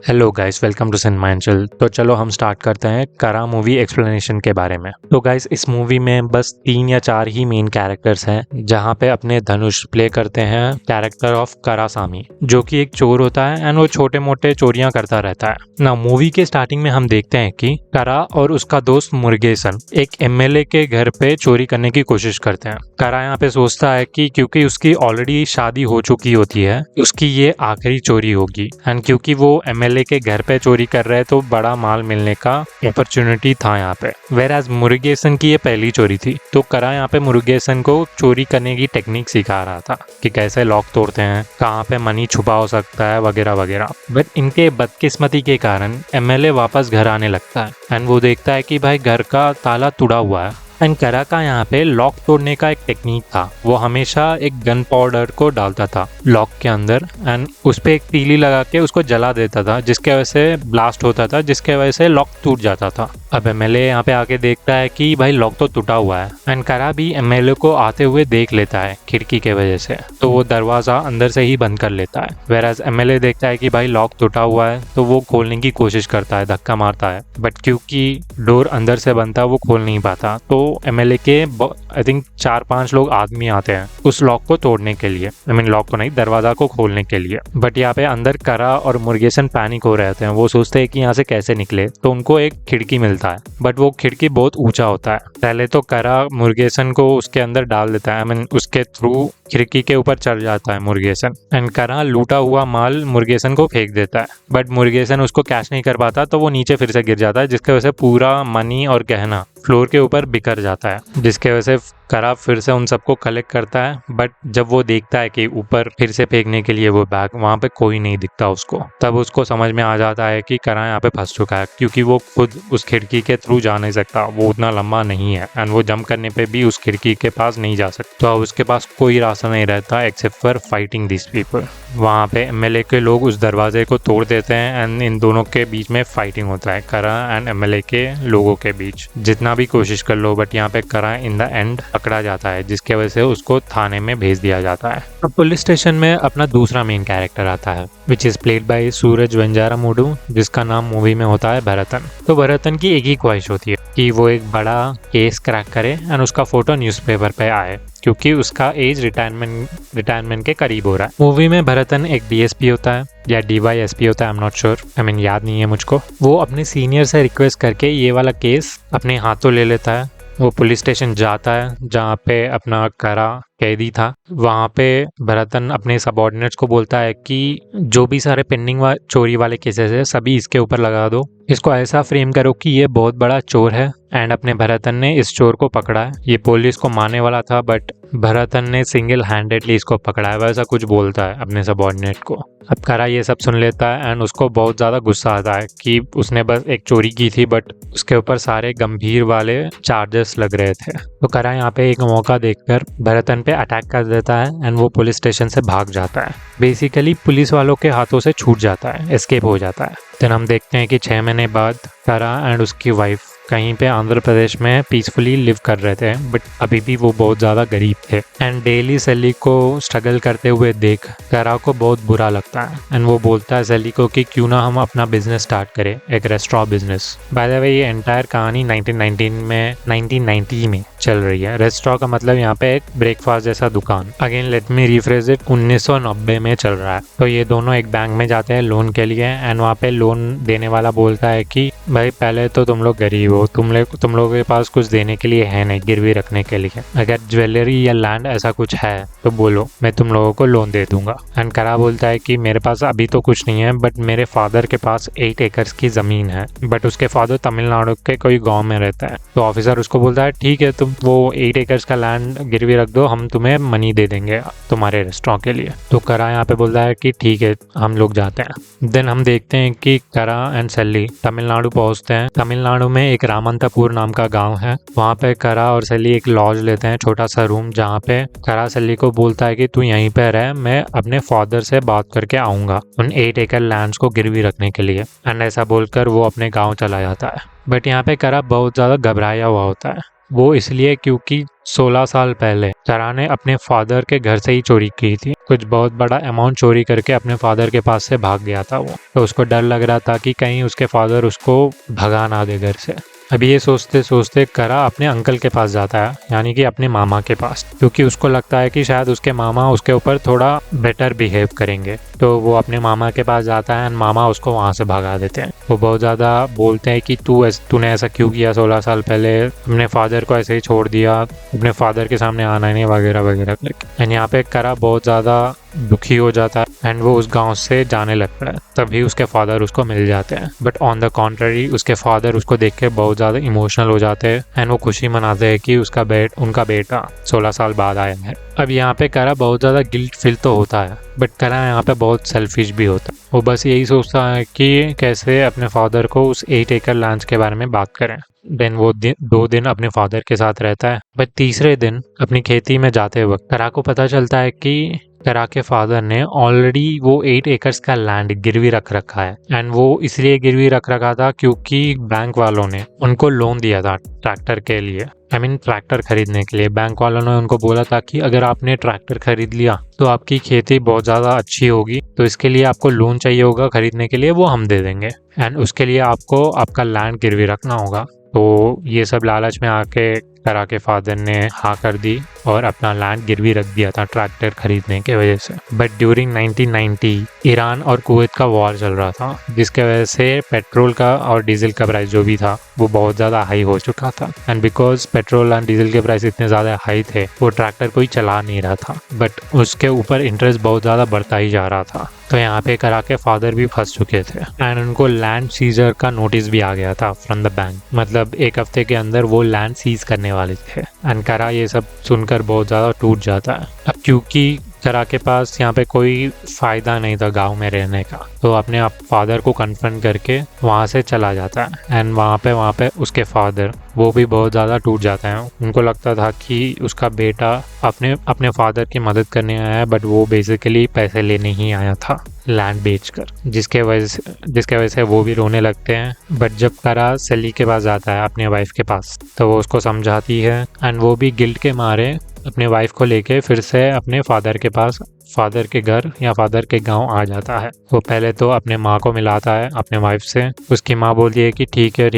Hello guys, welcome to Cinemanchal. तो चलो हम स्टार्ट करते हैं करा मूवी एक्सप्लेनेशन के बारे में। तो गाइस, इस मूवी में बस 3 या 4 ही मेन कैरेक्टर्स हैं, जहां पे अपने धनुष प्ले करते हैं कैरेक्टर ऑफ करासामी, जो कि एक चोर होता है एंड वो छोटे मोटे चोरियां करता रहता है ना। मूवी के स्टार्टिंग में हम देखते हैं कि करा और उसका दोस्त मुरुगेसन एक एमएलए के घर पे चोरी करने की कोशिश करते हैं। करा यहाँ पे सोचता है कि क्योंकि उसकी ऑलरेडी शादी हो चुकी होती है, उसकी ये आखिरी चोरी होगी एंड क्योंकि वो एमएलए के घर पे चोरी कर रहे हैं तो बड़ा माल मिलने का अपॉर्चुनिटी था यहाँ पे। वेराज मुरुगेसन की ये पहली चोरी थी, तो करा यहाँ पे मुरुगेसन को चोरी करने की टेक्निक सिखा रहा था कि कैसे लॉक तोड़ते हैं, कहाँ पे मनी छुपा हो सकता है वगैरह वगैरह। बट इनके बदकिस्मती के कारण एमएलए वापस घर आने लगता है एंड वो देखता है कि भाई घर का ताला टूटा हुआ है। एंड करा का यहाँ पे लॉक तोड़ने का एक टेक्निक था, वो हमेशा एक गन पाउडर को डालता था लॉक के अंदर एंड उस पे एक तीली लगा के उसको जला देता था, जिसके वजह से ब्लास्ट होता था, जिसके वजह से लॉक टूट जाता था। अब एमएलए यहाँ पे आके देखता है कि भाई लॉक तो टूटा हुआ है एंड करा भी एमएलए को आते हुए देख लेता है खिड़की के वजह से, तो वो दरवाजा अंदर से ही बंद कर लेता है। वेराज एमएलए देखता है कि भाई लॉक टूटा हुआ है तो वो खोलने की कोशिश करता है, धक्का मारता है, बट क्योंकि डोर अंदर से बंद था वो खोल नहीं पाता। तो एमएलए के आई थिंक 4-5 लोग आदमी आते हैं उस लॉक को तोड़ने के लिए, लॉक को नहीं, दरवाजा को खोलने के लिए। बट यहाँ पे अंदर करा और मुरुगेसन पैनिक हो रहे हैं, वो सोचते हैं कि यहाँ से कैसे निकले। तो उनको एक खिड़की मिलता है, बट वो खिड़की बहुत ऊंचा होता है। पहले तो करा मुरुगेसन को उसके अंदर डाल देता है, उसके थ्रू खिड़की के ऊपर चढ़ जाता है मुरुगेसन एंड करा लूटा हुआ माल मुरुगेसन को फेंक देता है, बट मुरुगेसन उसको कैच नहीं कर पाता तो वो नीचे फिर से गिर जाता है, जिसकी वजह से पूरा मनी और गहना फ्लोर के ऊपर बिखर जाता है, जिसके वजह से करा फिर से उन सबको कलेक्ट करता है। बट जब वो देखता है कि ऊपर फिर से फेंकने के लिए वो बैग, वहाँ पे कोई नहीं दिखता उसको, तब उसको समझ में आ जाता है कि करा यहाँ पे फंस चुका है, क्योंकि वो खुद उस खिड़की के थ्रू जा नहीं सकता, वो उतना लंबा नहीं है एंड वो जंप करने पे भी उस खिड़की के पास नहीं जा सकता। तो अब उसके पास कोई रास्ता नहीं रहता except for fighting this people. वहाँ पे एमएलए के लोग उस दरवाजे को तोड़ देते हैं एंड इन दोनों के बीच में फाइटिंग होता है, करा एंड एमएलए के लोगों के बीच। जितना भी कोशिश कर लो, बट यहाँ पे करा इन द एंड पकड़ा जाता है, जिसके वजह से उसको थाने में भेज दिया जाता है। अब पुलिस स्टेशन में अपना दूसरा मेन कैरेक्टर आता है, विच इज प्लेड बाय सूरज वेंजारामुडू, जिसका नाम मूवी में होता है भरतन। तो भरतन की एक ही ख्वाहिश होती है कि वो एक बड़ा केस क्रैक करे एंड उसका फोटो न्यूज़पेपर पे आए, क्योंकि उसका एज रिटायरमेंट के करीब हो रहा है। मूवी में भरतन एक डीएसपी होता है या डीवाईएसपी होता है, आई एम नॉट श्योर, याद नहीं है मुझको। वो अपने सीनियर से रिक्वेस्ट करके ये वाला केस अपने हाथों ले लेता है। वो पुलिस स्टेशन जाता है जहाँ पे अपना करा कैदी था। वहाँ पे भरतन अपने सबॉर्डिनेट्स को बोलता है कि जो भी सारे पेंडिंग चोरी वाले केसेस है सभी इसके ऊपर लगा दो, इसको ऐसा फ्रेम करो कि ये बहुत बड़ा चोर है। एंड अपने भरतन ने इस चोर को पकड़ा है, ये पुलिस को मारने वाला था बट भरतन ने सिंगल हैंडेडली इसको पकड़ा है, वैसा कुछ बोलता है अपने सबॉर्डिनेट को। अब करा ये सब सुन लेता है एंड उसको बहुत ज़्यादा गुस्सा आता है कि उसने बस एक चोरी की थी बट उसके ऊपर सारे गंभीर वाले चार्जेस लग रहे थे। तो करा यहाँ पे एक मौका देखकर भरतन पे अटैक कर देता है एंड वो पुलिस स्टेशन से भाग जाता है। बेसिकली पुलिस वालों के हाथों से छूट जाता है, एस्केप हो जाता है। फिर हम देखते हैं कि 6 महीने बाद करा एंड उसकी वाइफ कहीं पे आंध्र प्रदेश में पीसफुली लिव कर रहे थे, बट अभी भी वो बहुत ज़्यादा गरीब थे एंड डेली सैली को स्ट्रगल करते हुए देख करा को बहुत बुरा लगता है एंड वो बोलता है सैली को कि क्यों ना हम अपना बिजनेस स्टार्ट करें, एक restaurant business. By the way ये एंटायर कहानी 1990 में चल रही है। रेस्टोरेंट का मतलब यहाँ पे एक ब्रेकफास्ट जैसा दुकान। Again let me refresh it, 1990 में चल रहा है। तो ये दोनों एक बैंक में जाते हैं लोन के लिए एंड वहाँ पे लोन देने वाला बोलता है कि भाई पहले तो तुम लोग गरीब हो, तुम लोगों के पास कुछ देने के लिए है नहीं, गिरवी रखने के लिए। अगर ज्वेलरी या लैंड ऐसा कुछ है तो बोलो, मैं तुम लोगों को लोन दे दूंगा। एंड करा बोलता है कि मेरे पास अभी तो कुछ नहीं है, बट मेरे फादर के पास 8 एकर्स की जमीन है, बट उसके फादर तमिलनाडु के कोई गाँव में रहता है। तो ऑफिसर उसको बोलता है ठीक है, तुम वो 8 एकर्स का लैंड गिरवी रख दो, हम तुम्हें मनी दे देंगे तुम्हारे रेस्टोरेंट के लिए। तो करा यहाँ पे बोलता है कि ठीक है, हम लोग जाते हैं। देन हम देखते हैं कि करा एंड सैली तमिलनाडु पहुंचते हैं। तमिलनाडु में एक रामंतपुर नाम का गांव है, वहाँ पे करा और सैली एक लॉज लेते हैं, छोटा सा रूम, जहाँ पे करा सैली को बोलता है कि तू यहीं पे रह, मैं अपने फादर से बात करके आऊंगा उन 8 एकड़ लैंड्स को गिरवी रखने के लिए। एंड ऐसा बोलकर वो अपने गाँव चला जाता है। बट यहाँ पे करा बहुत ज़्यादा घबराया हुआ होता है, वो इसलिए क्योंकि 16 साल पहले करा ने अपने फादर के घर से ही चोरी की थी। कुछ बहुत बड़ा अमाउंट चोरी करके अपने फादर के पास से भाग गया था वो। तो उसको डर लग रहा था कि कहीं उसके फादर उसको भगा ना दे घर से। अभी ये सोचते सोचते करा अपने अंकल के पास जाता है, यानी कि अपने मामा के पास, क्योंकि उसको लगता है कि शायद उसके मामा उसके ऊपर थोड़ा बेटर बिहेव करेंगे। तो वो अपने मामा के पास जाता है और मामा उसको वहाँ से भगा देते हैं। वो बहुत ज़्यादा बोलते हैं कि तूने ऐसा क्यों किया, 16 साल पहले अपने फादर को ऐसे ही छोड़ दिया, अपने फादर के सामने आना नहीं वगैरह वगैरह। एंड यहाँ पे करा बहुत ज़्यादा दुखी हो जाता है एंड वो उस गांव से जाने लगता है। तभी उसके फादर उसको मिल जाते हैं, बट ऑन द कॉन्ट्ररी उसके फादर उसको देख के बहुत ज़्यादा इमोशनल हो जाते हैं एंड वो खुशी मनाते हैं कि उनका बेटा 16 साल बाद आया है। अब यहाँ पे करा बहुत ज़्यादा गिल्ट फील तो होता है, बट करा यहाँ पे बहुत सेल्फिश भी होता है। वो बस यही सोचता है कि कैसे अपने फादर को उस 8 एकड़ लैंड के बारे में बात करें। देन वो 2 दिन अपने फादर के साथ रहता है, बट तीसरे दिन अपनी खेती में जाते वक्त करा को पता चलता है कि करा के फादर ने ऑलरेडी वो 8 एकर्स का लैंड गिरवी रख रखा है। एंड वो इसलिए गिरवी रख रखा था क्योंकि बैंक वालों ने उनको लोन दिया था ट्रैक्टर के लिए, ट्रैक्टर खरीदने के लिए। बैंक वालों ने उनको बोला था कि अगर आपने ट्रैक्टर खरीद लिया तो आपकी खेती बहुत ज़्यादा अच्छी होगी, तो इसके लिए आपको लोन चाहिए होगा खरीदने के लिए, वो हम दे देंगे। एंड उसके लिए आपको आपका लैंड गिरवी रखना होगा। तो ये सब लालच में आके करा के फादर ने हाँ कर दी और अपना लैंड गिरवी रख दिया था ट्रैक्टर खरीदने के वजह से। बट ड्यूरिंग 1990 ईरान और कुवैत का वॉर चल रहा था, जिसके वजह से पेट्रोल का और डीजल का प्राइस जो भी था वो बहुत ज़्यादा हाई हो चुका था। And because petrol and diesel के प्राइस इतने ज़्यादा हाई थे, वो ट्रैक्टर कोई चला नहीं रहा था, बट उसके ऊपर इंटरेस्ट बहुत ज़्यादा बढ़ता ही जा रहा था। तो यहाँ पे करा के फादर भी फंस चुके थे एंड उनको लैंड सीजर का नोटिस भी आ गया था फ्रॉम द बैंक। मतलब 1 हफ्ते के अंदर वो लैंड सीज करने वाले थे। एंड करा ये सब सुनकर बहुत ज़्यादा टूट जाता है। अब क्योंकि करा के पास यहाँ पे कोई फ़ायदा नहीं था गांव में रहने का, तो अपने आप फादर को कन्फ्रंट करके वहाँ से चला जाता है। एंड वहाँ पे उसके फादर वो भी बहुत ज़्यादा टूट जाते हैं। उनको लगता था कि उसका बेटा अपने फादर की मदद करने आया है, बट वो बेसिकली पैसे लेने ही आया था लैंड बेचकर, जिसके वजह से वो भी रोने लगते हैं। बट जब करा सेली के पास जाता है अपने वाइफ के पास, तो वो उसको समझाती है एंड वो भी गिल्ट के मारे अपने वाइफ को लेके फिर से अपने फादर के पास, फादर के घर या फादर के गांव आ जाता है। वो पहले तो अपने माँ को मिलाता है अपने वाइफ से। उसकी माँ बोलती है कि ठीक है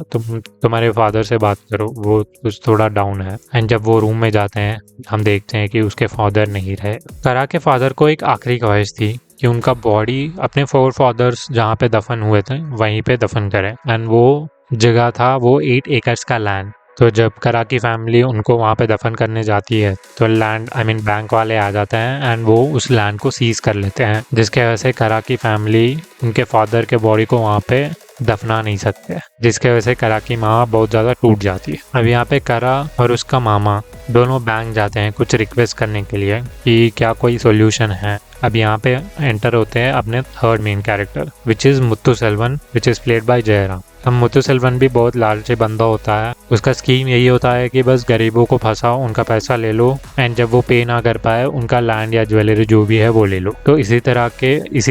तुम्हारे फादर से बात करो, वो कुछ थोड़ा डाउन है। एंड जब वो रूम में जाते हैं हम देखते हैं कि उसके फादर नहीं रहे। करा के फादर को एक आखिरी ख्वाहिश थी कि उनका बॉडी अपने 4 फादर्स जहाँ पे दफन हुए थे वहीं पे दफन करें। एंड वो जगह था वो 8 एकर्स का लैंड। तो जब करा की फैमिली उनको वहाँ पे दफन करने जाती है तो बैंक वाले आ जाते हैं एंड वो उस लैंड को सीज कर लेते हैं, जिसके वजह से करा की फैमिली उनके फादर के बॉडी को वहाँ पे दफना नहीं सकते, जिसके वजह से करा की माँ बहुत ज़्यादा टूट जाती है। अब यहाँ पे करा और उसका मामा दोनों बैंक जाते हैं कुछ रिक्वेस्ट करने के लिए कि क्या कोई सोल्यूशन है। अब यहाँ पे एंटर होते हैं अपने third main character which is Muthuselvan, which is played by Jayaram. अब मुत्तुसेल्वन भी बहुत लालची बंदा होता है। उसका स्कीम यही होता है कि बस गरीबों को फंसाओ, उनका पैसा ले लो एंड जब वो पे ना कर पाए उनका लैंड या ज्वेलरी जो भी है वो ले लो। तो इसी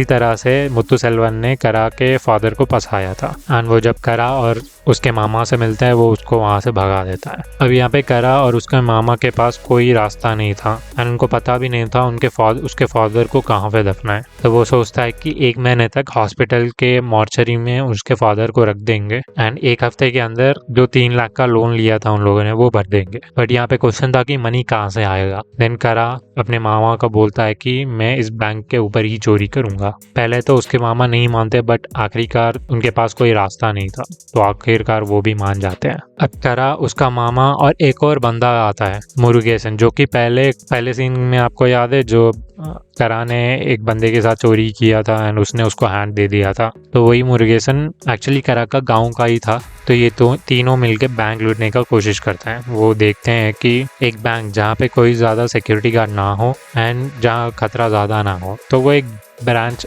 तरह से मुत्तुसेल्वन ने करा के फादर को फंसाया था। एंड वो जब करा और उसके मामा से मिलता है वो उसको वहाँ से भगा देता है। अब यहाँ पे करा और उसके मामा के पास कोई रास्ता नहीं था एंड उनको पता भी नहीं था उसके फादर को कहाँ पे दफना है। तो वो सोचता है कि 1 महीने तक हॉस्पिटल के मॉर्चरी में उसके फादर को रख देंगे एंड 1 हफ्ते के अंदर जो 3 लाख का लोन लिया था उन लोगों ने वो भर देंगे। बट यहाँ पे क्वेश्चन था कि मनी कहाँ से आएगा। देन करा अपने मामा को बोलता है कि मैं इस बैंक के ऊपर ही चोरी करूंगा। पहले तो उसके मामा नहीं मानते, बट आखिरकार उनके पास कोई रास्ता नहीं था तो आखिरकार वो भी मान जाते हैं। अब करा, उसका मामा और एक और बंदा आता है मुरुगेसन, जो कि पहले सीन में आपको याद है जो करा ने एक बंदे के साथ चोरी किया था एंड उसने उसको हैंड दे दिया था। तो वही मुरुगेसन एक्चुअली करा का गाँव का ही था। तो ये तो तीनों मिलके बैंक लूटने का कोशिश करते हैं। वो देखते हैं कि एक बैंक जहाँ पे कोई ज़्यादा सिक्योरिटी गार्ड ना हो एंड जहाँ खतरा ज़्यादा ना हो, तो वो एक ब्रांच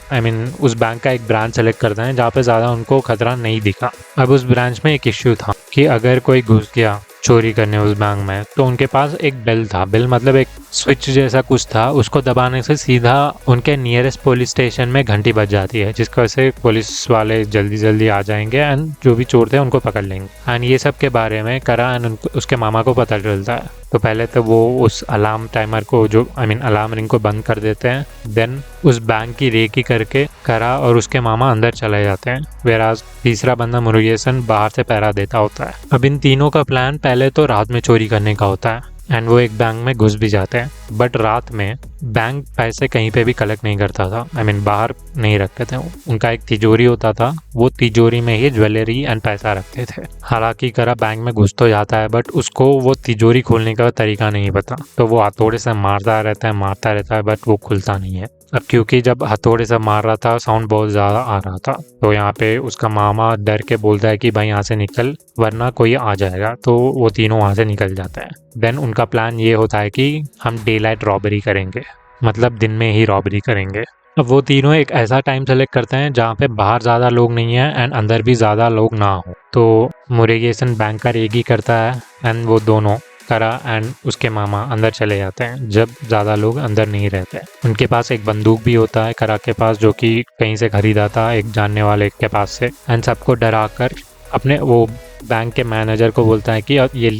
उस बैंक का एक ब्रांच सेलेक्ट करते हैं जहाँ पे ज़्यादा उनको खतरा नहीं दिखा। अब उस ब्रांच में एक इश्यू था कि अगर कोई घुस गया चोरी करने उस बैंक में, तो उनके पास एक बेल था। बेल मतलब एक स्विच जैसा कुछ था, उसको दबाने से सीधा उनके नियरेस्ट पुलिस स्टेशन में घंटी बज जाती है, जिसकी वजह से पुलिस वाले जल्दी जल्दी आ जाएंगे एंड जो भी चोर थे उनको पकड़ लेंगे। एंड ये सब के बारे में करा एंड उसके मामा को पता चलता है। तो पहले तो वो उस अलार्म टाइमर को जो अलार्म रिंग को बंद कर देते हैं। देन उस बैंक की रेकी करके करा और उसके मामा अंदर चले जाते हैं, वेराज तीसरा बंदा मुरुगेसन बाहर से पहरा देता होता है। अब इन तीनों का प्लान पहले तो रात में चोरी करने का होता है एंड वो एक बैंक में घुस भी जाते हैं। बट रात में बैंक पैसे कहीं पे भी कलेक्ट नहीं करता था, बाहर नहीं रखते थे। उनका एक तिजोरी होता था, वो तिजोरी में ही ज्वेलरी एंड पैसा रखते थे। हालांकि करा बैंक में घुस तो जाता है बट उसको वो तिजोरी खोलने का तरीका नहीं पता, तो वो हथौड़े से मारता रहता है बट वो खुलता नहीं है। अब क्योंकि जब हथौड़े से मार रहा था साउंड बहुत ज़्यादा आ रहा था, तो यहाँ पे उसका मामा डर के बोलता है कि भाई यहाँ से निकल वरना कोई आ जाएगा। तो वो तीनों वहाँ से निकल जाते हैं। देन उनका प्लान ये होता है कि हम डे लाइट रॉबरी करेंगे, मतलब दिन में ही रॉबरी करेंगे। अब वो तीनों एक ऐसा टाइम सेलेक्ट करते हैं जहाँ पे बाहर ज़्यादा लोग नहीं है एंड अंदर भी ज़्यादा लोग ना हो। तो मुरुगेसन बैंक का रेगी करता है एंड वो दोनों करा एंड उसके मामा अंदर चले जाते हैं जब ज़्यादा लोग अंदर नहीं रहते। उनके पास एक बंदूक भी होता है करा के पास, जो कि कहीं से खरीदा था एक जानने वाले के पास से। एंड सबको डरा कर अपने वो बैंक के मैनेजर को बोलता है कि ये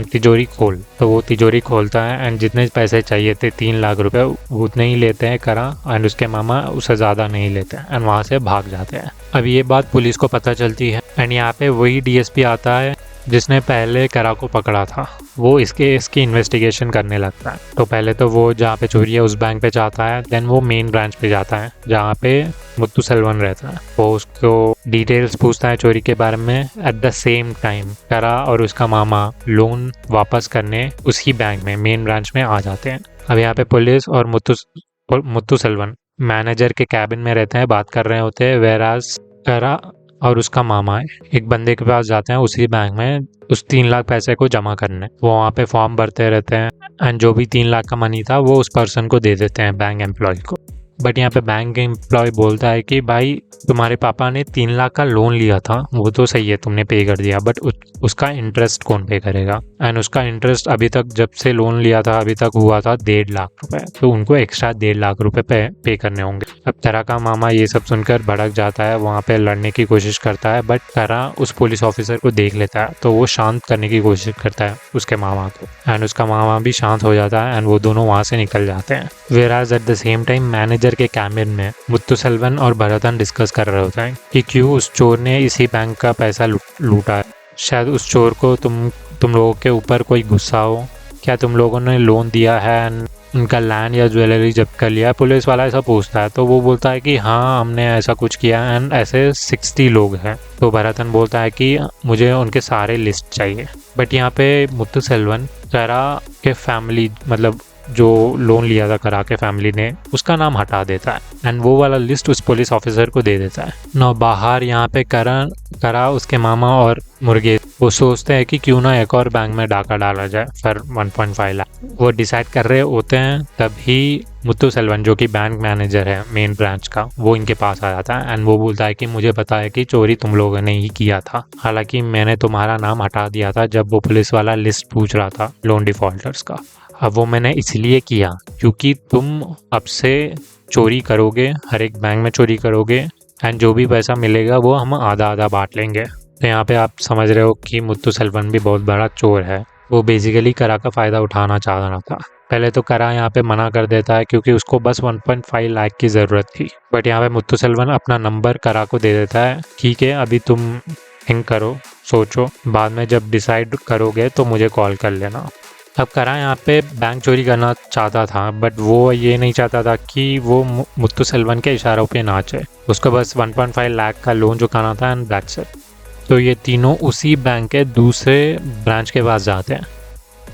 तिजोरी खोल। तो वो तिजोरी खोलता है एंड जितने पैसे चाहिए थे 3 लाख रुपए वो उतने ही लेते हैं करा एंड उसके मामा उससे ज़्यादा नहीं लेते हैं एंड वहाँ से भाग जाते हैं। अब ये बात पुलिस को पता चलती है एंड यहाँ पे वही डीएसपी आता है जिसने पहले करा को पकड़ा था। वो इसकी इन्वेस्टिगेशन करने लगता है। तो पहले तो वो जहाँ पे चोरी है उस बैंक पे जाता है, देन वो मेन ब्रांच पे जाता है जहाँ पे मुत्तुसेल्वन रहता है। वो उसको डिटेल्स पूछता है चोरी के बारे में। एट द सेम टाइम करा और उसका मामा लोन वापस करने उसी बैंक में मेन ब्रांच में आ जाते हैं। अब यहाँ पे पुलिस और मुत्तुसेल्वन मैनेजर के कैबिन में रहते हैं, बात कर रहे होते हैं। वेराज करा और उसका मामा एक बंदे के पास जाते हैं उसी बैंक में उस 3 लाख पैसे को जमा करने। वो वहाँ पे फॉर्म भरते रहते हैं एंड जो भी 3 लाख का मनी था वो उस पर्सन को दे देते हैं, बैंक एम्प्लॉय को। बट यहाँ पे बैंक एम्प्लॉय बोलता है कि भाई तुम्हारे पापा ने 3 लाख का लोन लिया था, वो तो सही है तुमने पे कर दिया, बट उसका इंटरेस्ट कौन पे करेगा? एंड उसका इंटरेस्ट अभी तक जब से लोन लिया था अभी तक हुआ था 1.5 लाख रुपए, तो उनको एक्स्ट्रा 1.5 लाख रुपए पे करने होंगे। अब करा का मामा ये सब सुनकर भड़क जाता है, वहाँ पे लड़ने की कोशिश करता है, बट करा उस पुलिस ऑफिसर को देख लेता है तो वो शांत करने की कोशिश करता है उसके मामा को एंड उसका मामा भी शांत हो जाता है एंड वो दोनों वहाँ से निकल जाते हैं। Whereas at the same time manager के कैबिन में मुत्तुसेल्वन और भरतन डिस्कस कर रहे होते हैं कि क्यों उस चोर ने इसी बैंक का पैसा लूटा है। शायद उस चोर को तुम लोगों के ऊपर कोई गुस्सा हो, क्या तुम लोगों ने लोन दिया है एंड उनका लैंड या ज्वेलरी जब्त कर लिया? पुलिस वाला ऐसा पूछता है तो वो बोलता है कि हाँ हमने ऐसा कुछ किया एंड ऐसे 60 लोग हैं। तो भरतन बोलता है कि मुझे उनके सारे लिस्ट चाहिए। बट यहाँ पे मुत्तुसेल्वन करा के फैमिली मतलब जो लोन लिया था करा के फैमिली ने उसका नाम हटा देता है एंड वो वाला लिस्ट उस पुलिस ऑफिसर को दे देता है। ना बाहर यहाँ पे करा उसके मामा और मुर्गे वो सोचते हैं कि क्यों ना एक और बैंक में डाका डाला जाए फॉर 1.5 लाख। वो डिसाइड कर रहे होते हैं तभी मुत्तुसेल्वन जो कि बैंक मैनेजर है मेन ब्रांच का, वो इनके पास आ जाता है एंड वो बोलता है कि मुझे पता है कि चोरी तुम लोगों ने ही किया था, हालांकि मैंने तुम्हारा नाम हटा दिया था जब वो पुलिस वाला लिस्ट पूछ रहा था लोन डिफॉल्टर्स का। अब वो मैंने इसलिए किया क्योंकि तुम अब से चोरी करोगे, हर एक बैंक में चोरी करोगे एंड जो भी पैसा मिलेगा वो हम आधा आधा बांट लेंगे। तो यहाँ पे आप समझ रहे हो कि मुत्तुसेल्वन भी बहुत बड़ा चोर है। वो बेसिकली करा का फ़ायदा उठाना चाह रहा था। पहले तो करा यहाँ पे मना कर देता है क्योंकि उसको बस 1.5 लाख की ज़रूरत थी। बट यहाँ पे मुत्तुसेल्वन अपना नंबर करा को दे देता है, ठीक है अभी तुम थिंक करो, सोचो, बाद में जब डिसाइड करोगे तो मुझे कॉल कर लेना। अब करा यहाँ पे बैंक चोरी करना चाहता था बट वो ये नहीं चाहता था कि वो मुत्तुसेल्वन के इशारों पे नाचे। उसको बस 1.5 लाख का लोन चुकाना था एंड दैट्स इट। तो ये तीनों उसी बैंक के दूसरे ब्रांच के पास जाते हैं।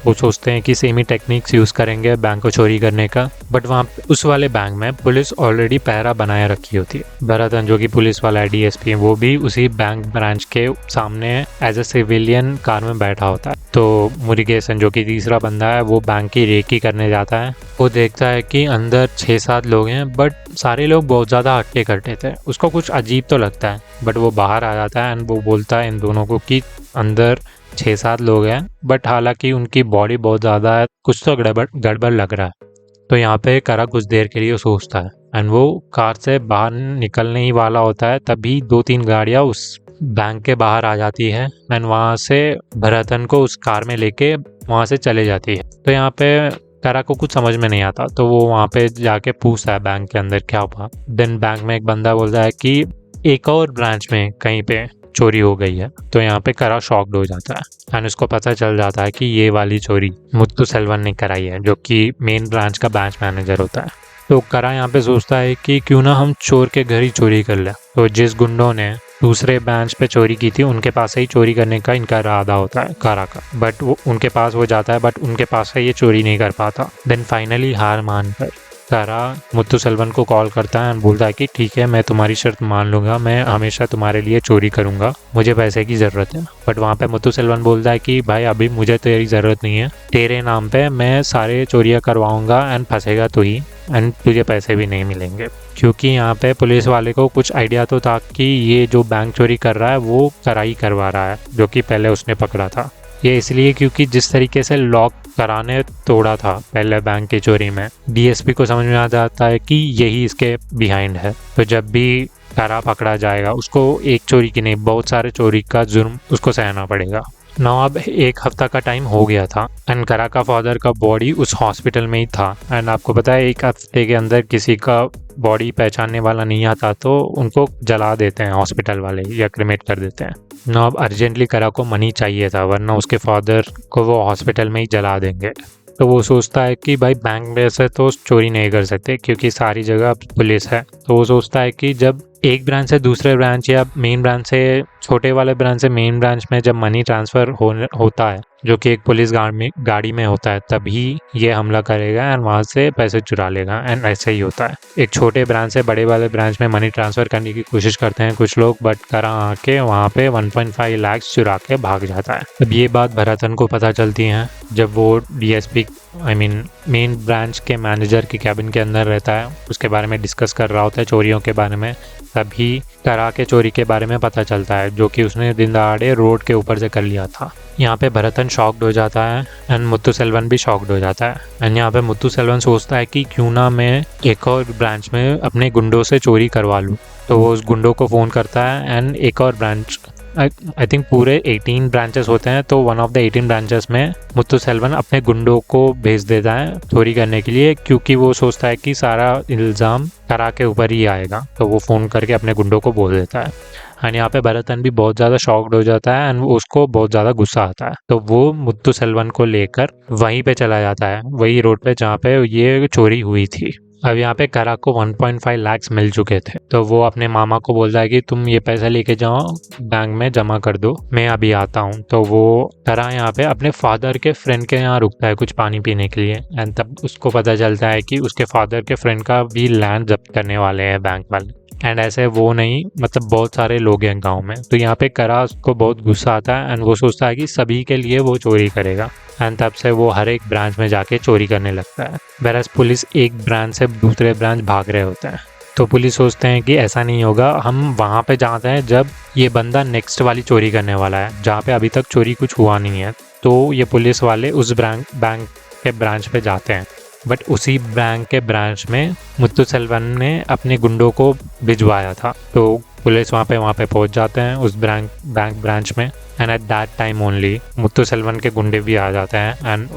वो सोचते हैं कि सेम ही टेक्निक्स यूज़ करेंगे बैंक को चोरी करने का, बट वहाँ उस वाले बैंक में पुलिस ऑलरेडी पहरा बनाए रखी होती है। भरतन जो कि पुलिस वाला है डीएसपी है, वो भी उसी बैंक ब्रांच के सामने एज अ सिविलियन कार में बैठा होता है। तो मुरुगेसन जो कि तीसरा बंदा है वो बैंक की रेकी करने जाता है। वो देखता है कि अंदर 6-7 लोग हैं बट सारे लोग बहुत ज़्यादा हट्टे कट्टे थे। उसको कुछ अजीब तो लगता है बट वो बाहर आ जाता है एंड वो बोलता है इन दोनों को कि अंदर 6-7 लोग हैं, बट हालांकि उनकी बॉडी बहुत ज़्यादा है, कुछ तो गड़बड़ गड़बड़ लग रहा है। तो यहाँ पे करा कुछ देर के लिए सोचता है एंड वो कार से बाहर निकलने ही वाला होता है, तभी 2-3 गाड़ियाँ उस बैंक के बाहर आ जाती है एंड वहाँ से भरतन को उस कार में लेके वहाँ से चले जाती है। तो यहाँ पे करा को कुछ समझ में नहीं आता, तो वो वहाँ पे जाके पूछता है बैंक के अंदर क्या हुआ। देन बैंक में एक बंदा बोलता है कि एक और ब्रांच में कहीं पे चोरी हो गई है। तो यहाँ पे करा शॉक्ड हो जाता है एंड उसको पता चल जाता है कि ये वाली चोरी मुत्तुसेल्वन ने कराई है, जो कि मेन ब्रांच का ब्रांच मैनेजर होता है। तो करा यहाँ पे सोचता है कि क्यों ना हम चोर के घर ही चोरी कर ले। तो जिस गुंडों ने दूसरे ब्रांच पे चोरी की थी उनके पास से ही चोरी करने का इनका इरादा होता है करा का, बट वो उनके पास वो जाता है, बट उनके पास से ये चोरी नहीं कर पाता। देन फाइनली हार मानकर करा मुत्तुसेल्वन को कॉल करता है एंड बोलता है कि ठीक है, मैं तुम्हारी शर्त मान लूंगा, मैं हमेशा तुम्हारे लिए चोरी करूंगा, मुझे पैसे की ज़रूरत है। बट वहाँ पे मुत्तुसेल्वन बोलता है कि भाई अभी मुझे तेरी ज़रूरत नहीं है, तेरे नाम पे मैं सारे चोरियाँ करवाऊंगा एंड फंसेगा तो ही, एंड तुझे पैसे भी नहीं मिलेंगे। क्योंकि यहाँ पे पुलिस वाले को कुछ आइडिया तो था कि ये जो बैंक चोरी कर रहा है वो करा ही करवा रहा है, जो कि पहले उसने पकड़ा था। ये इसलिए क्योंकि जिस तरीके से लॉक कराने तोड़ा था पहले बैंक की चोरी में, डीएसपी को समझ में आ जाता है कि यही इसके बिहाइंड है। तो जब भी करा पकड़ा जाएगा उसको एक चोरी की नहीं, बहुत सारे चोरी का जुर्म उसको सहना पड़ेगा। ना अब 1 हफ्ता का टाइम हो गया था एंड करा का फादर का बॉडी उस हॉस्पिटल में ही था एंड आपको पता है 1 हफ्ते के अंदर किसी का बॉडी पहचानने वाला नहीं आता तो उनको जला देते हैं हॉस्पिटल वाले या क्रिमेट कर देते हैं। ना अब अर्जेंटली करा को मनी चाहिए था, वरना उसके फादर को वो हॉस्पिटल में ही जला देंगे। तो वो सोचता है कि भाई बैंक में से तो चोरी नहीं कर सकते क्योंकि सारी जगह पुलिस है। तो वो सोचता है कि जब एक ब्रांच से दूसरे ब्रांच या मेन ब्रांच से छोटे वाले ब्रांच से मेन ब्रांच में जब मनी ट्रांसफ़र होता है, जो कि एक पुलिस गाड़ी में होता है, तभी ये हमला करेगा एंड वहाँ से पैसे चुरा लेगा। एंड ऐसे ही होता है, एक छोटे ब्रांच से बड़े वाले ब्रांच में मनी ट्रांसफ़र करने की कोशिश करते हैं कुछ लोग, बट करा आके वहाँ पे 1.5 लाख चुरा के भाग जाता है। अब ये बात भरतन को पता चलती है जब वो डीएसपी मेन ब्रांच के मैनेजर के कैबिन के अंदर रहता है, उसके बारे में डिस्कस कर रहा होता है चोरियों के बारे में। तभी करा के चोरी के बारे में पता चलता है, जो कि उसने दिन दहाड़े रोड के ऊपर से कर लिया था। यहाँ पे भरतन शॉक्ड हो जाता है एंड मुत्तुसेल्वन भी शॉक्ड हो जाता है एंड यहाँ पे मुत्तुसेल्वन सोचता है कि क्यों ना मैं एक और ब्रांच में अपने गुंडों से चोरी करवा लूँ। तो वो उस गुंडों को फ़ोन करता है एंड एक और ब्रांच, आई थिंक पूरे 18 ब्रांचेस होते हैं, तो वन ऑफ द 18 ब्रांचेस में मुत्तुसेल्वन अपने गुंडों को भेज देता है चोरी करने के लिए, क्योंकि वो सोचता है कि सारा इल्ज़ाम करा के ऊपर ही आएगा। तो वो फ़ोन करके अपने गुंडों को बोल देता है एंड यहाँ पे भरतन भी बहुत ज़्यादा शॉक्ड हो जाता है एंड उसको बहुत ज़्यादा गुस्सा आता है। तो वो मुत्तुसेल्वन को लेकर वहीं पे चला जाता है, वही रोड पे जहाँ पे ये चोरी हुई थी। अब यहाँ पे करा को 1.5 लाख मिल चुके थे, तो वो अपने मामा को बोलता है कि तुम ये पैसा लेके जाओ बैंक में जमा कर दो, मैं अभी आता हूँ। तो वो करा यहाँ पे अपने फादर के फ्रेंड के यहाँ रुकता है कुछ पानी पीने के लिए एंड तब उसको पता चलता है कि उसके फादर के फ्रेंड का भी लैंड जब्त करने वाले हैं बैंक वाले। एंड ऐसे वो नहीं, मतलब बहुत सारे लोग हैं गांव में। तो यहाँ पे करा उसको बहुत गुस्सा आता है एंड वो सोचता है कि सभी के लिए वो चोरी करेगा एंड तब से वो हर एक ब्रांच में जाके चोरी करने लगता है। वैराज पुलिस एक ब्रांच से दूसरे ब्रांच भाग रहे होते हैं। तो पुलिस सोचते हैं कि ऐसा नहीं होगा, हम वहाँ पे जाते हैं जब ये बंदा नेक्स्ट वाली चोरी करने वाला है, जहाँ पे अभी तक चोरी कुछ हुआ नहीं है। तो ये पुलिस वाले उस बैंक के ब्रांच पे जाते हैं, बट उसी बैंक के ब्रांच में मुत्तुसेल्वन ने अपने गुंडों को भिजवाया था। तो पुलिस वहाँ पे पहुँच जाते हैं उस बैंक ब्रांच में and at that time only Muthuselvan के गुंडे भी आ जाते हैं एंड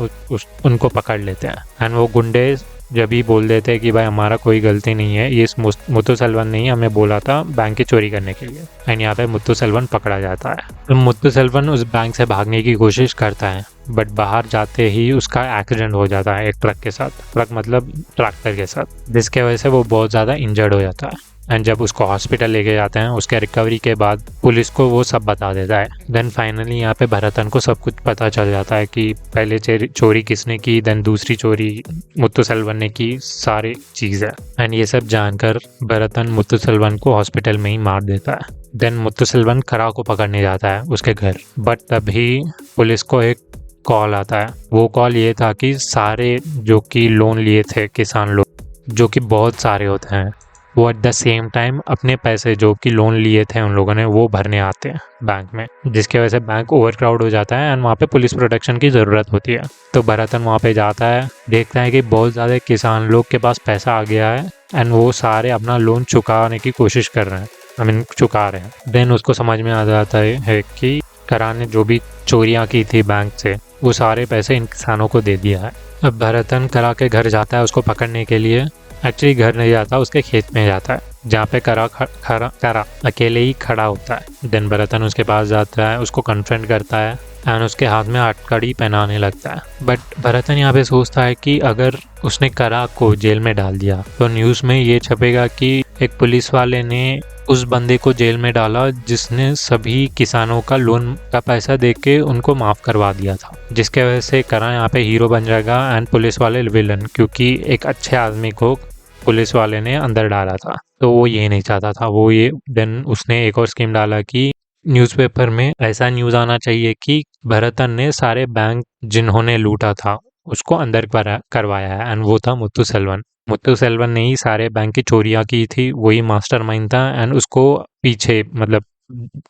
उनको पकड़ लेते हैं। एंड वो गुंडे जब ही बोल देते हैं कि भाई हमारा कोई गलती नहीं है, ये मुत्तुसेल्वन ने ही हमें बोला था बैंक की चोरी करने के लिए। एंड यहाँ पे मुत्तुसेल्वन पकड़ा जाता है। तो मुत्तुसेल्वन उस बैंक से भागने की कोशिश करता है, बट बाहर जाते ही उसका एक्सीडेंट हो जाता है एक ट्रक के साथ, ट्रक मतलब ट्रैक्टर के साथ, जिसके वजह से वो बहुत ज़्यादा इंजर्ड हो जाता है। एंड जब उसको हॉस्पिटल लेके जाते हैं, उसके रिकवरी के बाद पुलिस को वो सब बता देता है। देन फाइनली यहाँ पे भरतन को सब कुछ पता चल जाता है कि पहले चोरी किसने की, देन दूसरी चोरी मुत्तुसेल्वन ने की, सारी चीज़ें। एंड ये सब जानकर भरतन मुत्तुसेल्वन को हॉस्पिटल में ही मार देता है। देन मुत्तुसेल्वन करा को पकड़ने जाता है उसके घर, बट तभी पुलिस को एक कॉल आता है। वो कॉल ये था कि सारे जो कि लोन लिए थे किसान लोग, जो कि बहुत सारे होते हैं, वो एट द सेम टाइम अपने पैसे जो कि लोन लिए थे उन लोगों ने वो भरने आते हैं बैंक में, जिसकी वजह से बैंक ओवरक्राउड हो जाता है एंड वहाँ पे पुलिस प्रोटेक्शन की ज़रूरत होती है। तो भरतन वहाँ पे जाता है, देखता है कि बहुत ज़्यादा किसान लोग के पास पैसा आ गया है एंड वो सारे अपना लोन चुकाने की कोशिश कर रहे हैं, चुका रहे हैं। देन उसको समझ में आ जाता है कि करा ने जो भी चोरियाँ की थी बैंक से वो सारे पैसे इन किसानों को दे दिया है। अब भरतन करा के घर जाता है उसको पकड़ने के लिए। एक्चुअली घर नहीं जाता, उसके खेत में जाता है जहाँ पे करा अकेले ही खड़ा होता है। देन भरतन उसके पास जाता है, उसको कन्फ्रंट करता है एंड उसके हाथ में हथकड़ी पहनाने लगता है। बट भरतन यहाँ पे सोचता है कि अगर उसने करा को जेल में डाल दिया तो न्यूज़ में ये छपेगा कि एक पुलिस वाले ने उस बंदे को जेल में डाला जिसने सभी किसानों का लोन का पैसा दे के उनको माफ़ करवा दिया था, जिसके वजह से करा यहाँ पे हीरो बन जाएगा एंड पुलिस वाले विलन, क्योंकि एक अच्छे आदमी को पुलिस वाले ने अंदर डाला था। तो वो ये नहीं चाहता था, वो ये देन उसने एक और स्कीम डाला कि न्यूज़पेपर में ऐसा न्यूज़ आना चाहिए कि भरतन ने सारे बैंक जिन्होंने लूटा था उसको अंदर करवाया है एंड वो था मुत्तुसेल्वन। मुत्तुसेल्वन ने ही सारे बैंक की चोरियाँ की थी, वही मास्टरमाइंड था एंड उसको पीछे मतलब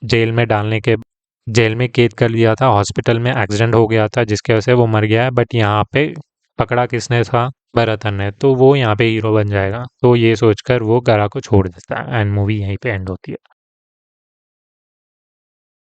जेल में कैद कर लिया था। हॉस्पिटल में एक्सीडेंट हो गया था जिसकी वजह से वो मर गया है, बट यहाँ पे पकड़ा किसने था? भरतन ने। तो वो यहाँ पे हीरो बन जाएगा। तो ये सोचकर वो करा को छोड़ देता है एंड मूवी यहीं पे एंड होती है।